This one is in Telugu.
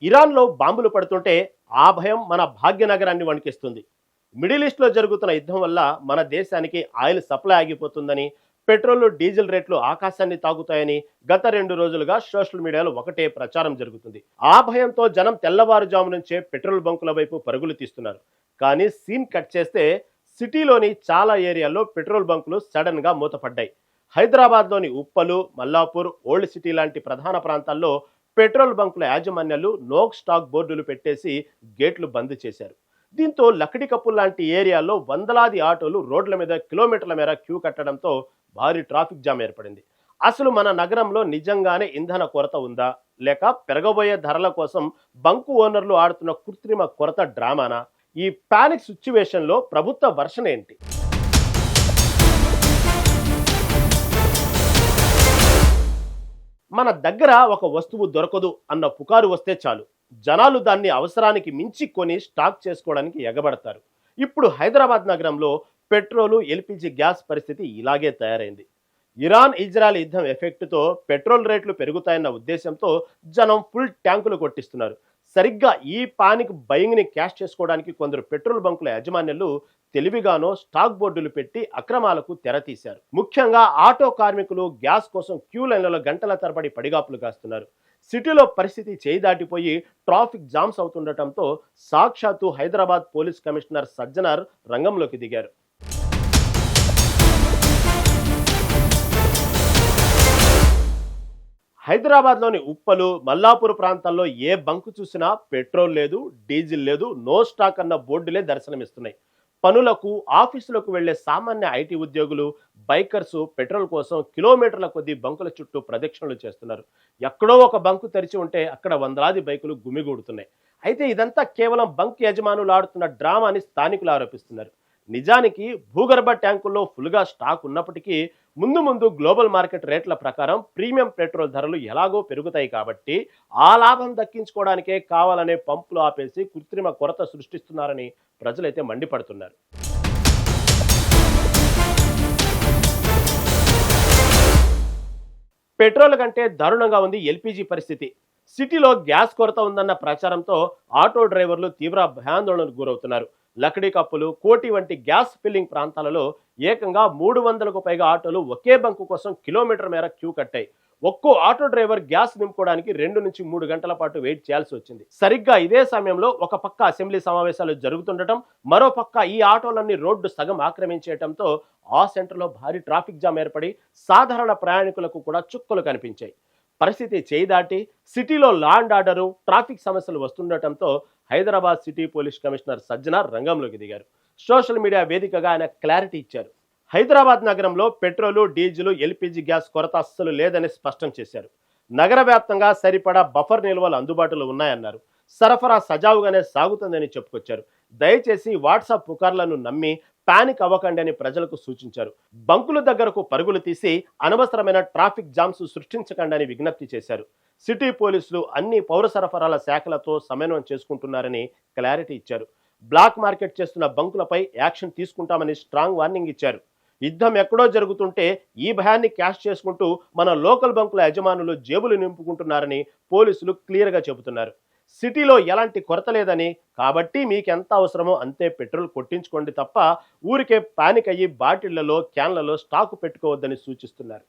ఇరాన్లో బాంబులు పడుతుంటే ఆ భయం మన భాగ్యనగరాన్ని వణికిస్తుంది. మిడిల్ ఈస్ట్లో జరుగుతున్న యుద్ధం వల్ల మన దేశానికి ఆయిల్ సప్లై ఆగిపోతుందని, పెట్రోల్ డీజిల్ రేట్లు ఆకాశాన్ని తాగుతాయని గత 2 రోజులుగా సోషల్ మీడియాలో ఒకటే ప్రచారం జరుగుతుంది. ఆ భయంతో జనం తెల్లవారుజాము నుంచే పెట్రోల్ బంకుల వైపు పరుగులు తీస్తున్నారు. కానీ సీన్ కట్ చేస్తే సిటీలోని చాలా ఏరియాల్లో పెట్రోల్ బంకులు సడన్ గా మూతపడ్డాయి. హైదరాబాద్లోని ఉప్పలు, మల్లాపూర్, ఓల్డ్ సిటీ లాంటి ప్రధాన ప్రాంతాల్లో పెట్రోల్ బంకుల యాజమాన్యాలు నో స్టాక్ బోర్డులు పెట్టేసి గేట్లు బంద్ చేశారు. దీంతో లక్కడి కప్పుల్ లాంటి ఏరియాల్లో వందలాది ఆటోలు రోడ్ల మీద కిలోమీటర్ల మేర క్యూ కట్టడంతో భారీ ట్రాఫిక్ జామ్ ఏర్పడింది. అసలు మన నగరంలో నిజంగానే ఇంధన కొరత ఉందా, లేక పెరగబోయే ధరల కోసం బంకు ఓనర్లు ఆడుతున్న కృత్రిమ కొరత డ్రామానా? ఈ పానిక్ సిచ్యువేషన్లో ప్రభుత్వ వర్షన్ ఏంటి? మన దగ్గర ఒక వస్తువు దొరకదు అన్న పుకారు వస్తే చాలు, జనాలు దాన్ని అవసరానికి మించి కొని స్టాక్ చేసుకోవడానికి ఎగబడతారు. ఇప్పుడు హైదరాబాద్ నగరంలో పెట్రోలు, ఎల్పిజి గ్యాస్ పరిస్థితి ఇలాగే తయారైంది. ఇరాన్ ఇజ్రాయెల్ యుద్ధం ఎఫెక్ట్తో పెట్రోల్ రేట్లు పెరుగుతాయన్న ఉద్దేశంతో జనం ఫుల్ ట్యాంకులు కొట్టిస్తున్నారు. సరిగ్గా ఈ పానిక్ బయింగ్ని క్యాష్ చేసుకోవడానికి కొందరు పెట్రోల్ బంకుల యాజమాన్యాలు తెలివిగానో స్టాక్ బోర్డులు పెట్టి అక్రమాలకు తెరతీశారు. ముఖ్యంగా ఆటో కార్మికులు గ్యాస్ కోసం క్యూ లైన్లలో గంటల తరబడి పడిగాపులు కాస్తున్నారు. సిటీలో పరిస్థితి చేయి దాటిపోయి ట్రాఫిక్ జామ్స్ అవుతుండటంతో సాక్షాత్తు హైదరాబాద్ పోలీస్ కమిషనర్ సజ్జనార్ రంగంలోకి దిగారు. హైదరాబాద్లోని ఉప్పలు, మల్లాపూర్ ప్రాంతాల్లో ఏ బంకు చూసినా పెట్రోల్ లేదు, డీజిల్ లేదు, నో స్టాక్ అన్న బోర్డులే దర్శనమిస్తున్నాయి. పనులకు, ఆఫీసులకు వెళ్లే సామాన్య ఐటీ ఉద్యోగులు, బైకర్స్ పెట్రోల్ కోసం కిలోమీటర్ల కొద్దీ బంకుల చుట్టూ ప్రదక్షిణలు చేస్తున్నారు. ఎక్కడో ఒక బంకు తెరిచి ఉంటే అక్కడ వందలాది బైకులు గుమిగూడుతున్నాయి. అయితే ఇదంతా కేవలం బంక్ యజమానులు ఆడుతున్న డ్రామా అని స్థానికులు ఆరోపిస్తున్నారు. నిజానికి భూగర్భ ట్యాంకుల్లో ఫుల్గా స్టాక్ ఉన్నప్పటికీ ముందు ముందు గ్లోబల్ మార్కెట్ రేట్ల ప్రకారం ప్రీమియం పెట్రోల్ ధరలు ఎలాగో పెరుగుతాయి కాబట్టి ఆ లాభం దక్కించుకోవడానికే కావాలనే పంపులు ఆపేసి కృత్రిమ కొరత సృష్టిస్తున్నారని ప్రజలైతే మండిపడుతున్నారు. పెట్రోల్ కంటే దారుణంగా ఉంది ఎల్పిజి పరిస్థితి. సిటీలో గ్యాస్ కొరత ఉందన్న ప్రచారంతో ఆటో డ్రైవర్లు తీవ్ర భయాందోళనకు గురవుతున్నారు. లక్కడి కప్పులు, కోటి వంటి గ్యాస్ ఫిల్లింగ్ ప్రాంతాలలో ఏకంగా 300కు పైగా ఆటోలు ఒకే బంకు కోసం కిలోమీటర్ మేర క్యూ కట్టాయి. ఒక్కో ఆటో డ్రైవర్ గ్యాస్ నింపుకోవడానికి 2 నుంచి 3 గంటల పాటు వెయిట్ చేయాల్సి వచ్చింది. సరిగ్గా ఇదే సమయంలో ఒక పక్క అసెంబ్లీ సమావేశాలు జరుగుతుండటం, మరో పక్క ఈ ఆటోలన్నీ రోడ్డు సగం ఆక్రమించేయడంతో ఆ సెంటర్లో భారీ ట్రాఫిక్ జామ్ ఏర్పడి సాధారణ ప్రయాణికులకు కూడా చుక్కలు కనిపించాయి. పరిస్థితి చేయి దాటి సిటీలో లా అండ్ ఆర్డరు, ట్రాఫిక్ సమస్యలు వస్తుండటంతో Hyderabad city police commissioner Sajjanar రంగంలోకి దిగారు. సోషల్ మీడియా వేదికగా ఆయన క్లారిటీ ఇచ్చారు. హైదరాబాద్ నగరంలో పెట్రోలు, డీజిల్, ఎల్పిజి గ్యాస్ కొరత అస్సలు లేదని స్పష్టం చేశారు. నగర వ్యాప్తంగా సరిపడా బఫర్ నిల్వలు అందుబాటులో ఉన్నాయన్నారు. సరఫరా సజావుగానే సాగుతుందని చెప్పుకొచ్చారు. దయచేసి వాట్సాప్ పుకార్లను నమ్మి పానిక్ అవ్వకండి అని ప్రజలకు సూచించారు. బంకుల దగ్గరకు పరుగులు తీసి అనవసరమైన ట్రాఫిక్ జామ్స్ సృష్టించకండి అని విజ్ఞప్తి చేశారు. సిటీ పోలీసులు అన్ని పౌర సరఫరాల శాఖలతో సమన్వయం చేసుకుంటున్నారని క్లారిటీ ఇచ్చారు. బ్లాక్ మార్కెట్ చేస్తున్న బంకులపై యాక్షన్ తీసుకుంటామని స్ట్రాంగ్ వార్నింగ్ ఇచ్చారు. యుద్ధం ఎక్కడో జరుగుతుంటే ఈ భయాన్ని క్యాష్ చేసుకుంటూ మన లోకల్ బంకుల యజమానులు జేబులు నింపుకుంటున్నారని పోలీసులు క్లియర్గా చెబుతున్నారు. సిటీలో ఎలాంటి కొరత లేదని, కాబట్టి మీకెంత అవసరమో అంతే పెట్రోల్ కొట్టించుకోండి తప్ప ఊరికే పానిక్ అయ్యి బాటిళ్లలో, క్యాన్లలో స్టాకు పెట్టుకోవద్దని సూచిస్తున్నారు.